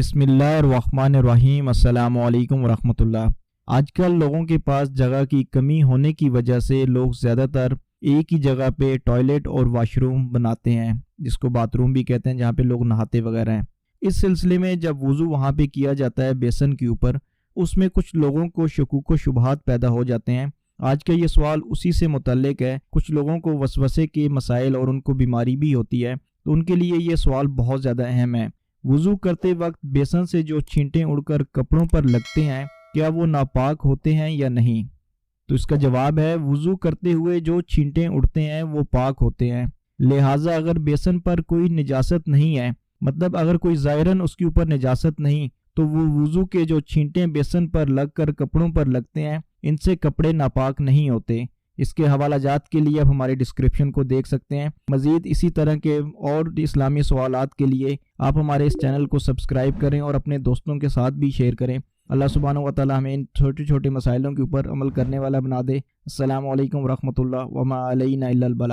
بسم اللہ الرحمن الرحیم۔ السلام علیکم ورحمۃ اللہ۔ آج کل لوگوں کے پاس جگہ کی کمی ہونے کی وجہ سے لوگ زیادہ تر ایک ہی جگہ پہ ٹوائلٹ اور واش روم بناتے ہیں، جس کو باتھ روم بھی کہتے ہیں، جہاں پہ لوگ نہاتے وغیرہ ہیں۔ اس سلسلے میں جب وضو وہاں پہ کیا جاتا ہے بیسن کے اوپر، اس میں کچھ لوگوں کو شکوک و شبہات پیدا ہو جاتے ہیں۔ آج کا یہ سوال اسی سے متعلق ہے۔ کچھ لوگوں کو وسوسے کے مسائل اور ان کو بیماری بھی ہوتی ہے، تو ان کے لیے یہ سوال بہت زیادہ اہم ہے۔ وضو کرتے وقت بیسن سے جو چھینٹیں اڑ کر کپڑوں پر لگتے ہیں، کیا وہ ناپاک ہوتے ہیں یا نہیں؟ تو اس کا جواب ہے، وضو کرتے ہوئے جو چھینٹیں اڑتے ہیں وہ پاک ہوتے ہیں۔ لہٰذا اگر بیسن پر کوئی نجاست نہیں ہے، مطلب اگر کوئی ظاہراً اس کے اوپر نجاست نہیں، تو وہ وضو کے جو چھینٹیں بیسن پر لگ کر کپڑوں پر لگتے ہیں، ان سے کپڑے ناپاک نہیں ہوتے۔ اس کے حوالہ جات کے لیے آپ ہماری ڈسکرپشن کو دیکھ سکتے ہیں۔ مزید اسی طرح کے اور اسلامی سوالات کے لیے آپ ہمارے اس چینل کو سبسکرائب کریں اور اپنے دوستوں کے ساتھ بھی شیئر کریں۔ اللہ سبحانہ و تعالی ہمیں ان چھوٹے چھوٹے مسائلوں کے اوپر عمل کرنے والا بنا دے۔ السلام علیکم ورحمۃ اللہ، وما علینا الا البلاغ۔